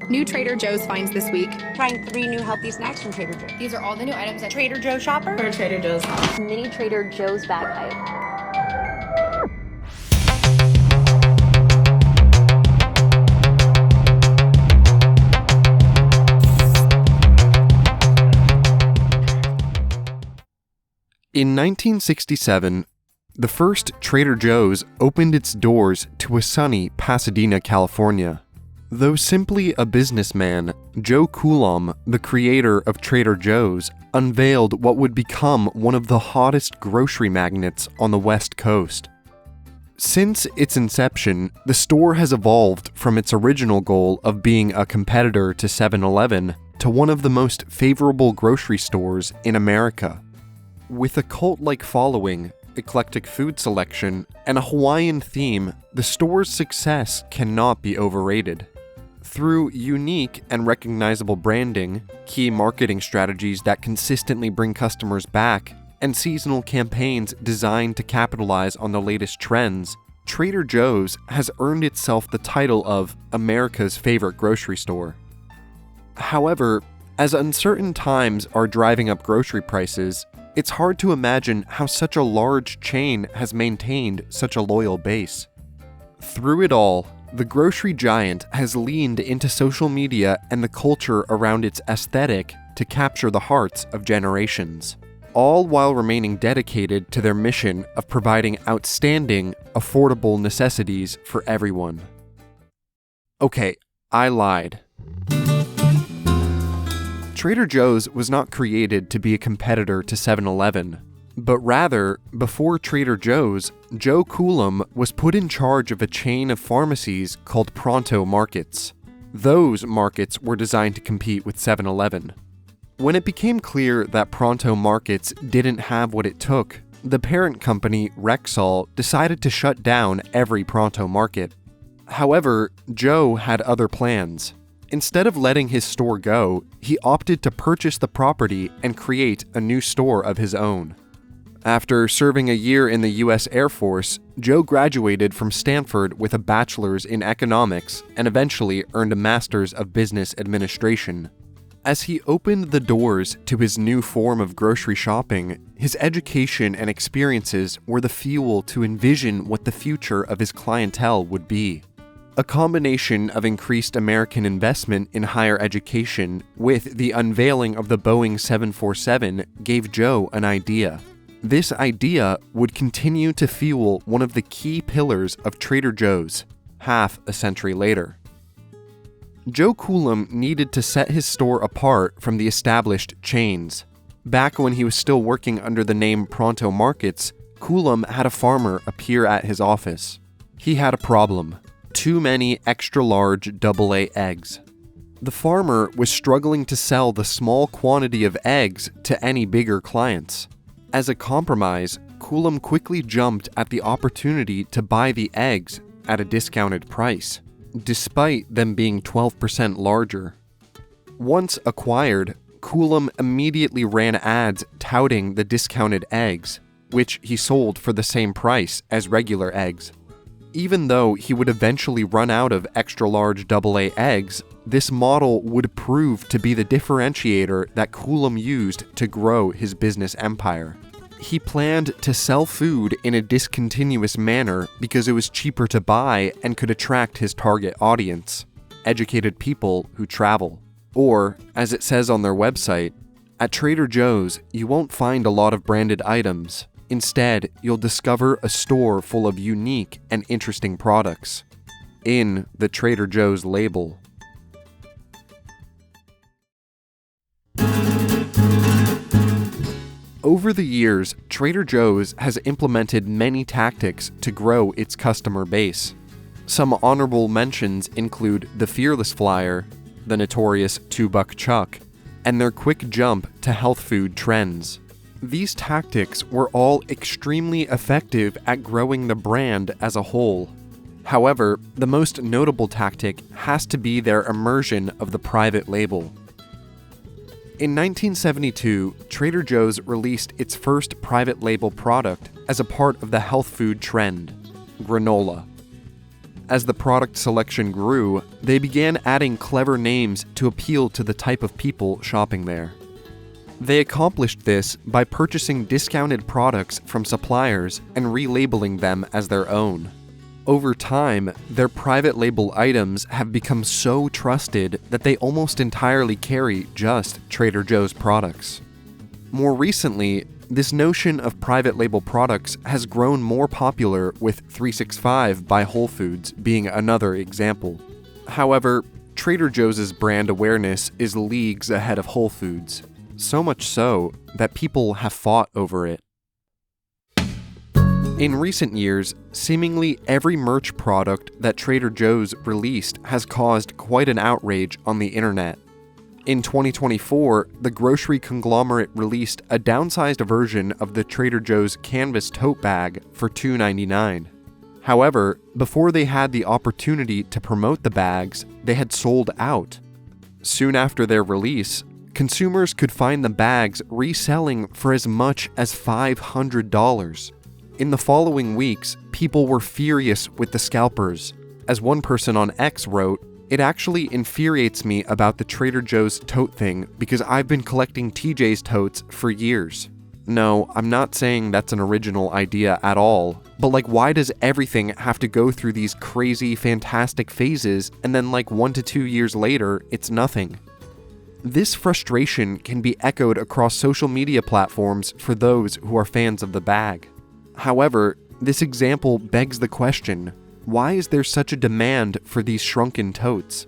New Trader Joe's finds this week. Trying 3 new healthy snacks from Trader Joe's. These are all the new items at Trader Joe shopper? For Trader Joe's. Mini Trader Joe's bag hype. In 1967, the first Trader Joe's opened its doors to a sunny Pasadena, California. Though simply a businessman, Joe Coulombe, the creator of Trader Joe's, unveiled what would become one of the hottest grocery magnates on the West Coast. Since its inception, the store has evolved from its original goal of being a competitor to 7-Eleven to one of the most favorable grocery stores in America. With a cult-like following, eclectic food selection, and a Hawaiian theme, the store's success cannot be overrated. Through unique and recognizable branding, key marketing strategies that consistently bring customers back, and seasonal campaigns designed to capitalize on the latest trends, Trader Joe's has earned itself the title of America's favorite grocery store. However, as uncertain times are driving up grocery prices, it's hard to imagine how such a large chain has maintained such a loyal base. Through it all, the grocery giant has leaned into social media and the culture around its aesthetic to capture the hearts of generations, all while remaining dedicated to their mission of providing outstanding, affordable necessities for everyone. Okay, I lied. Trader Joe's was not created to be a competitor to 7-Eleven, but rather, before Trader Joe's, Joe Coulombe was put in charge of a chain of pharmacies called Pronto Markets. Those markets were designed to compete with 7-Eleven. When it became clear that Pronto Markets didn't have what it took, the parent company, Rexall, decided to shut down every Pronto Market. However, Joe had other plans. Instead of letting his store go, he opted to purchase the property and create a new store of his own. After serving a year in the U.S. Air Force, Joe graduated from Stanford with a bachelor's in economics and eventually earned a master's of business administration. As he opened the doors to his new form of grocery shopping, his education and experiences were the fuel to envision what the future of his clientele would be. A combination of increased American investment in higher education with the unveiling of the Boeing 747 gave Joe an idea. This idea would continue to fuel one of the key pillars of Trader Joe's, half a century later. Joe Coulombe needed to set his store apart from the established chains. Back when he was still working under the name Pronto Markets, Coulombe had a farmer appear at his office. He had a problem. Too many extra-large AA eggs. The farmer was struggling to sell the small quantity of eggs to any bigger clients. As a compromise, Coulombe quickly jumped at the opportunity to buy the eggs at a discounted price, despite them being 12% larger. Once acquired, Coulombe immediately ran ads touting the discounted eggs, which he sold for the same price as regular eggs. Even though he would eventually run out of extra-large AA eggs, this model would prove to be the differentiator that Coulombe used to grow his business empire. He planned to sell food in a discontinuous manner because it was cheaper to buy and could attract his target audience, educated people who travel. Or, as it says on their website, at Trader Joe's, you won't find a lot of branded items. Instead, you'll discover a store full of unique and interesting products. In the Trader Joe's label. Over the years, Trader Joe's has implemented many tactics to grow its customer base. Some honorable mentions include the Fearless Flyer, the notorious $2 Chuck, and their quick jump to health food trends. These tactics were all extremely effective at growing the brand as a whole. However, the most notable tactic has to be their immersion of the private label. In 1972, Trader Joe's released its first private label product as a part of the health food trend, granola. As the product selection grew, they began adding clever names to appeal to the type of people shopping there. They accomplished this by purchasing discounted products from suppliers and relabeling them as their own. Over time, their private label items have become so trusted that they almost entirely carry just Trader Joe's products. More recently, this notion of private label products has grown more popular, with 365 by Whole Foods being another example. However, Trader Joe's brand awareness is leagues ahead of Whole Foods, so much so that people have fought over it. In recent years, seemingly every merch product that Trader Joe's released has caused quite an outrage on the internet. In 2024, the grocery conglomerate released a downsized version of the Trader Joe's canvas tote bag for $2.99. However, before they had the opportunity to promote the bags, they had sold out. Soon after their release, consumers could find the bags reselling for as much as $500. In the following weeks, people were furious with the scalpers. As one person on X wrote, "It actually infuriates me about the Trader Joe's tote thing because I've been collecting TJ's totes for years." No, I'm not saying that's an original idea at all, but why does everything have to go through these crazy, fantastic phases and then 1 to 2 years later, it's nothing? This frustration can be echoed across social media platforms for those who are fans of the bag. However, this example begs the question, why is there such a demand for these shrunken totes?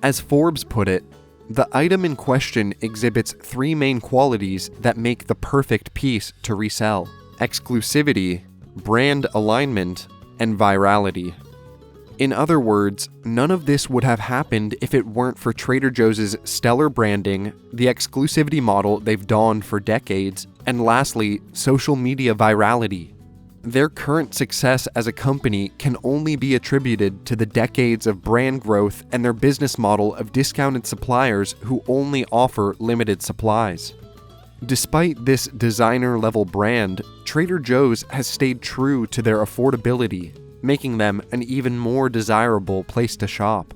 As Forbes put it, the item in question exhibits 3 main qualities that make the perfect piece to resell: exclusivity, brand alignment, and virality. In other words, none of this would have happened if it weren't for Trader Joe's stellar branding, the exclusivity model they've donned for decades, and lastly, social media virality. Their current success as a company can only be attributed to the decades of brand growth and their business model of discounted suppliers who only offer limited supplies. Despite this designer-level brand, Trader Joe's has stayed true to their affordability, making them an even more desirable place to shop.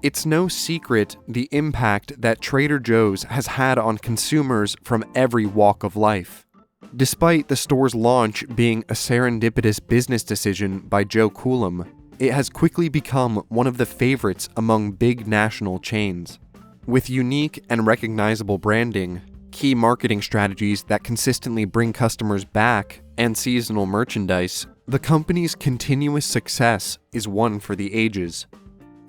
It's no secret the impact that Trader Joe's has had on consumers from every walk of life. Despite the store's launch being a serendipitous business decision by Joe Coulomb, it has quickly become one of the favorites among big national chains. With unique and recognizable branding, key marketing strategies that consistently bring customers back, and seasonal merchandise, the company's continuous success is one for the ages.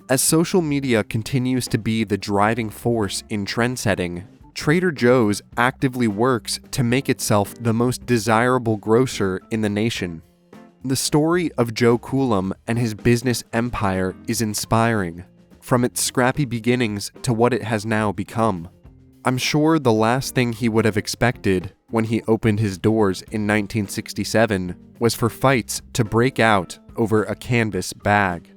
As social media continues to be the driving force in trendsetting, Trader Joe's actively works to make itself the most desirable grocer in the nation. The story of Joe Coulomb and his business empire is inspiring, from its scrappy beginnings to what it has now become. I'm sure the last thing he would have expected when he opened his doors in 1967 was for fights to break out over a canvas bag.